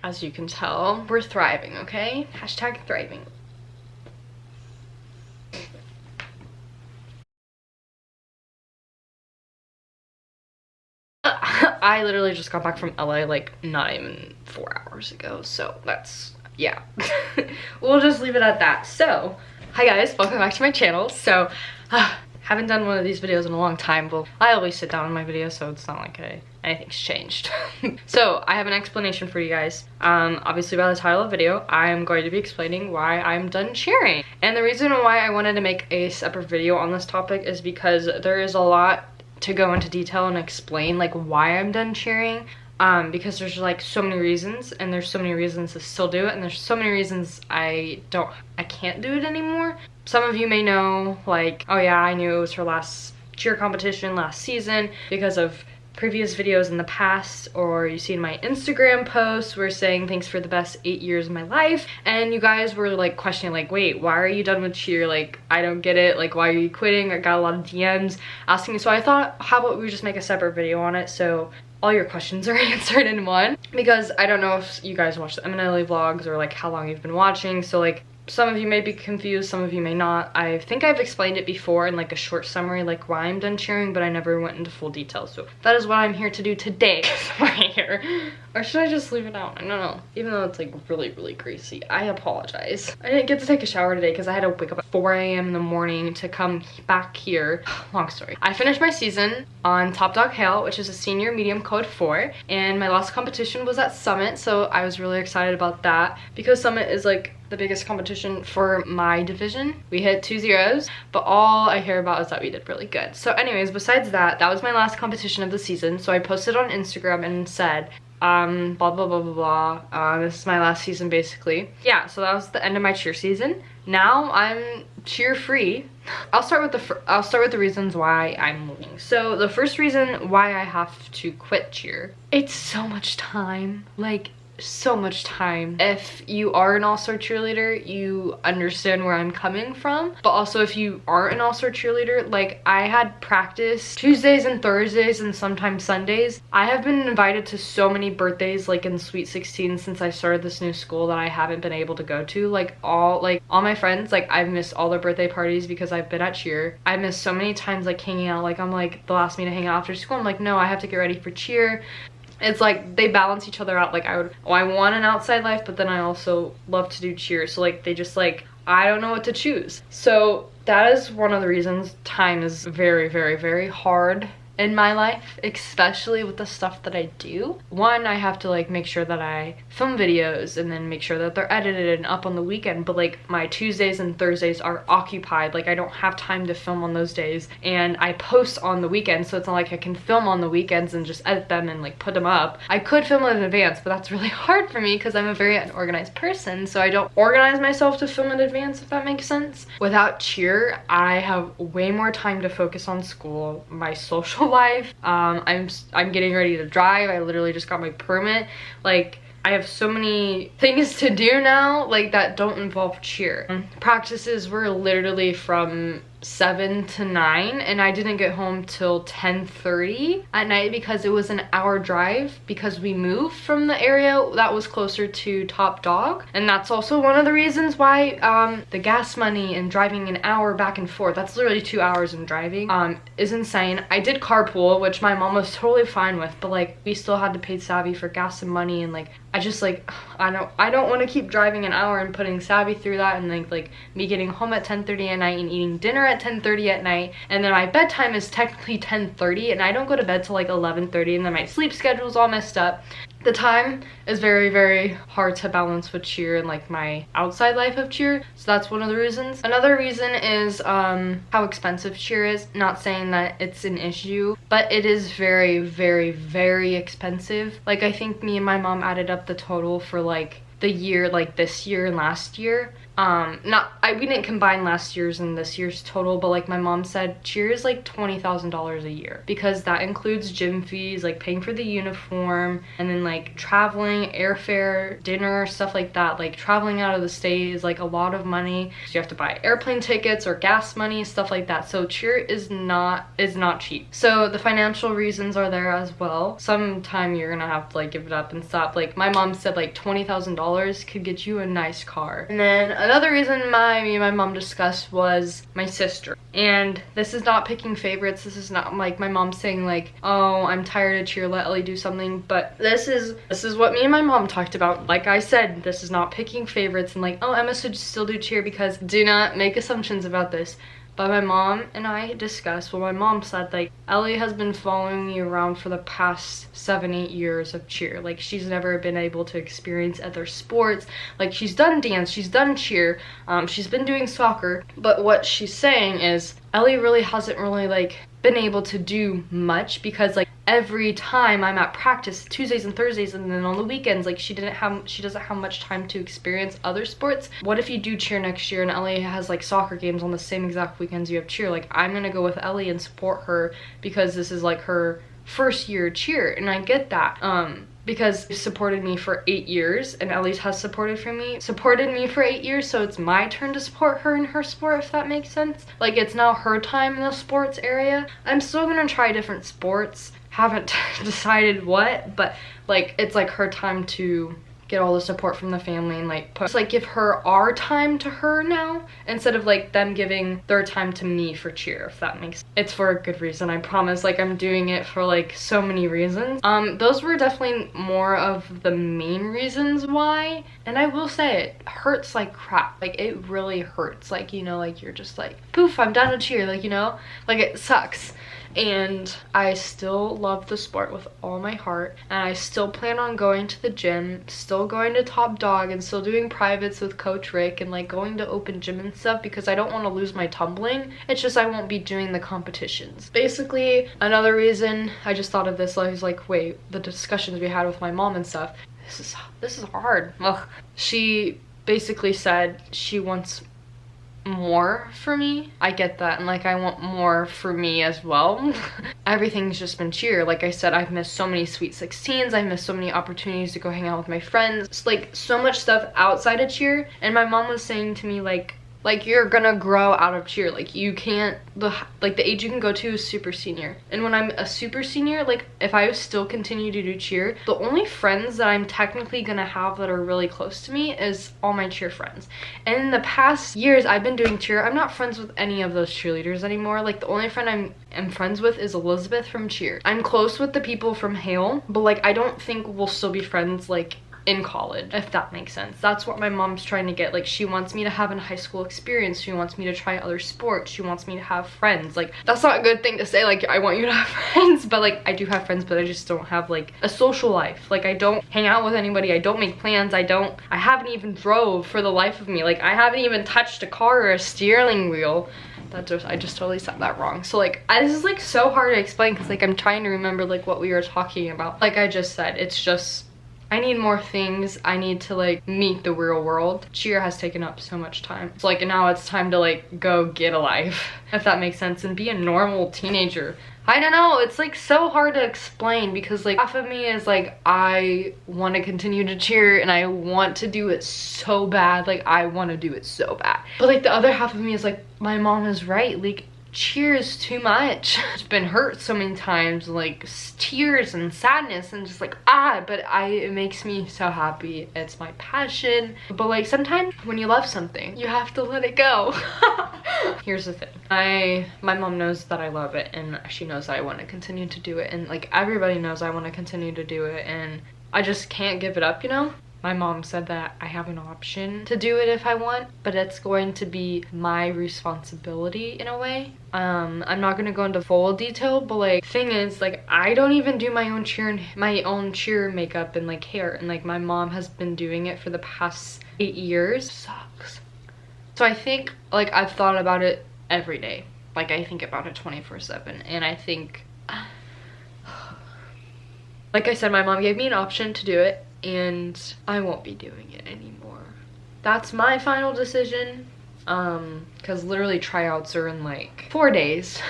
as you can tell, we're thriving, okay? Hashtag thriving. I literally just got back from LA like not even 4 hours ago, so that's, yeah. We'll just leave it at that. So, hi guys, welcome back to my channel. So, haven't done one of these videos in a long time. Well, I always sit down in my videos, so it's not like anything's changed. So, I have an explanation for you guys. Obviously by the title of the video, I am going to be explaining why I'm done cheering. And the reason why I wanted to make a separate video on this topic is because there is a lot to go into detail and explain like why I'm done cheering, because there's like so many reasons, and there's so many reasons to still do it, and there's so many reasons I can't do it anymore. Some of you may know, like, oh yeah, I knew it was her last cheer competition last season because of previous videos in the past, or you see in my Instagram posts were saying thanks for the best 8 years of my life, and you guys were like questioning like, wait, why are you done with cheer? Like, I don't get it, like, why are you quitting? I got a lot of DMs asking me, so I thought, how about we just make a separate video on it so all your questions are answered in one, because I don't know if you guys watch the MNLA vlogs or like how long you've been watching, so like some of you may be confused, some of you may not. I think I've explained it before in like a short summary, like why I'm done cheering, but I never went into full detail. So that is what I'm here to do today. Right here. Or should I just leave it out? I don't know. Even though it's like really, really greasy. I apologize. I didn't get to take a shower today because I had to wake up at 4 a.m. in the morning to come back here. Long story. I finished my season on Top Dog Hale, which is a senior medium code 4. And my last competition was at Summit. So I was really excited about that because Summit is like the biggest competition for my division. We hit 2 zeros, but all I hear about is that we did really good. So anyways, besides that, that was my last competition of the season. So I posted on Instagram and said, blah, blah, blah, blah, blah. This is my last season basically. Yeah, so that was the end of my cheer season. Now I'm cheer free. I'll start with the reasons why I'm leaving. So the first reason why I have to quit cheer, it's so much time. Like, so much time. If you are an all-star cheerleader, you understand where I'm coming from, but also if you aren't an all-star cheerleader, like I had practice Tuesdays and Thursdays and sometimes Sundays. I have been invited to so many birthdays like in Sweet 16 since I started this new school that I haven't been able to go to. Like all my friends, like I've missed all their birthday parties because I've been at cheer. I missed so many times like hanging out. Like I'm like, they'll ask me to hang out after school. I'm like, no, I have to get ready for cheer. It's like they balance each other out. Like I want an outside life, but then I also love to do cheer. So like they just like, I don't know what to choose. So that is one of the reasons time is very, very, very hard in my life, especially with the stuff that I do. One, I have to like make sure that I film videos and then make sure that they're edited and up on the weekend, but like my Tuesdays and Thursdays are occupied. Like I don't have time to film on those days, and I post on the weekends, so it's not like I can film on the weekends and just edit them and like put them up. I could film in advance, but that's really hard for me because I'm a very unorganized person, so I don't organize myself to film in advance, if that makes sense. Without cheer, I have way more time to focus on school, my social life. I'm getting ready to drive. I literally just got my permit. Like I have so many things to do now, like that don't involve cheer. Practices were literally from 7 to 9, and I didn't get home till 10:30 at night because it was an hour drive because we moved from the area that was closer to Top Dog. And that's also one of the reasons why the gas money and driving an hour back and forth, that's literally 2 hours in driving, is insane. I did carpool, which my mom was totally fine with, but like we still had to pay Savvy for gas and money, and like I just like I don't want to keep driving an hour and putting Savvy through that, and like me getting home at 10:30 at night and eating dinner at 10:30 at night, and then my bedtime is technically 10:30, and I don't go to bed till like 11:30, and then my sleep schedule's all messed up. The time is very, very hard to balance with cheer and like my outside life of cheer, so that's one of the reasons. Another reason is how expensive cheer is. Not saying that it's an issue, but it is very, very, very expensive. Like I think me and my mom added up the total for like the year, like this year and last year. We didn't combine last year's and this year's total, but like my mom said, cheer is like $20,000 a year, because that includes gym fees, like paying for the uniform, and then like traveling, airfare, dinner, stuff like that. Like traveling out of the state is like a lot of money. So you have to buy airplane tickets or gas money, stuff like that. So cheer is not cheap. So the financial reasons are there as well. Sometime you're gonna have to like give it up and stop. Like my mom said, like $20,000 could get you a nice car. And then another reason me and my mom discussed was my sister. And this is not picking favorites. This is not like my mom saying like, oh, I'm tired of cheer, let Ellie do something. But this is what me and my mom talked about. Like I said, this is not picking favorites and like, oh, Emma should still do cheer, because do not make assumptions about this. But my mom and I discussed, well, my mom said like, Ellie has been following me around for the past 7-8 years of cheer. Like she's never been able to experience other sports. Like she's done dance, she's done cheer, she's been doing soccer. But what she's saying is Ellie really hasn't really like been able to do much, because like every time I'm at practice Tuesdays and Thursdays, and then on the weekends, like she doesn't have much time to experience other sports. What if you do cheer next year and Ellie has like soccer games on the same exact weekends you have cheer? Like I'm gonna go with Ellie and support her, because this is like her first year cheer, and I get that. Because you've supported me for 8 years, and Ellie's has supported me for 8 years, so it's my turn to support her in her sport, if that makes sense. Like it's now her time in the sports area. I'm still gonna try different sports, haven't decided what, but like it's like her time to get all the support from the family and like give her our time to her now, instead of like them giving their time to me for cheer, if that makes sense. It's for a good reason, I promise. Like I'm doing it for like so many reasons. Those were definitely more of the main reasons why. And I will say, it hurts like crap. Like it really hurts. Like, you know, like you're just like, poof, I'm done with cheer. Like, you know, like it sucks. And I still love the sport with all my heart, and I still plan on going to the gym, still going to Top Dog, and still doing privates with Coach Rick, and like going to open gym and stuff, because I don't want to lose my tumbling. It's just I won't be doing the competitions. Basically, another reason I just thought of this, I was like, wait, the discussions we had with my mom and stuff, this is hard. Ugh. She basically said she wants more for me. I get that, and like I want more for me as well. Everything's just been cheer. Like I said, I've missed so many sweet 16s, I've missed so many opportunities to go hang out with my friends. It's like so much stuff outside of cheer. And my mom was saying to me like you're gonna grow out of cheer. Like you can't, the age you can go to is super senior. And when I'm a super senior, like if I still continue to do cheer, the only friends that I'm technically gonna have that are really close to me is all my cheer friends. And in the past years I've been doing cheer, I'm not friends with any of those cheerleaders anymore. Like the only friend I'm friends with is Elizabeth from cheer. I'm close with the people from Hale, but like I don't think we'll still be friends like in college, if that makes sense. That's what my mom's trying to get. Like she wants me to have a high school experience, she wants me to try other sports, she wants me to have friends. Like that's not a good thing to say, like I want you to have friends, but like I do have friends, but I just don't have like a social life. Like I don't hang out with anybody, I don't make plans, I haven't even drove for the life of me. Like I haven't even touched a car or a steering wheel. I just totally said that wrong. So like this is like so hard to explain, because like I'm trying to remember like what we were talking about. Like I just said, it's just I need more things. I need to like meet the real world. Cheer has taken up so much time. So like now it's time to like go get a life, if that makes sense, and be a normal teenager. I don't know, it's like so hard to explain, because like half of me is like I want to continue to cheer and I want to do it so bad. Like I want to do it so bad. But like the other half of me is like, my mom is right. Like cheer is too much. It's been hurt so many times, like tears and sadness and just like but it makes me so happy. It's my passion. But like sometimes when you love something, you have to let it go. Here's the thing, my mom knows that I love it, and she knows that I want to continue to do it, and like everybody knows I want to continue to do it, and I just can't give it up, you know? My mom said that I have an option to do it if I want, but it's going to be my responsibility in a way. I'm not gonna go into full detail, but like thing is, like I don't even do my own cheer makeup and like hair, and like my mom has been doing it for the past 8 years. Sucks. So I think like I've thought about it every day. Like I think about it 24/7, and I think like I said, my mom gave me an option to do it, and I won't be doing it anymore. That's my final decision, because literally tryouts are in like 4 days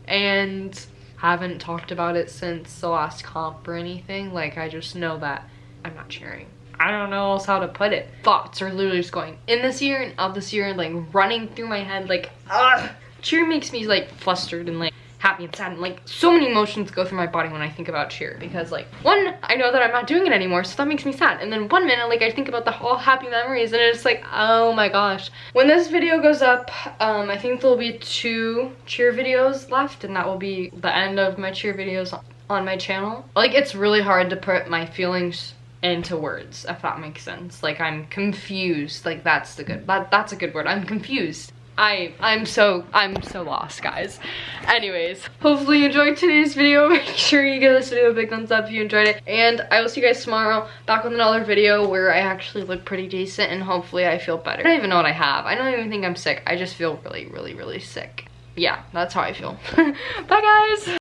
and haven't talked about it since the last comp or anything. Like, I just know that I'm not cheering. I don't know else how to put it. Thoughts are literally just going in this year and out this year and like running through my head, like, ugh. Cheer makes me like flustered and like happy and sad, and like so many emotions go through my body when I think about cheer, because like, one, I know that I'm not doing it anymore, so that makes me sad, and then 1 minute like I think about the whole happy memories and it's like, oh my gosh. When this video goes up, I think there'll be 2 cheer videos left, and that will be the end of my cheer videos on my channel. Like, it's really hard to put my feelings into words, if that makes sense. Like, I'm confused. Like, that's a good word. I'm confused. I'm so lost, guys. Anyways, hopefully you enjoyed today's video. Make sure you give this video a big thumbs up if you enjoyed it, and I will see you guys tomorrow back with another video where I actually look pretty decent and hopefully I feel better. I don't even know what I have. I don't even think I'm sick. I just feel really sick. Yeah, that's how I feel. Bye, guys.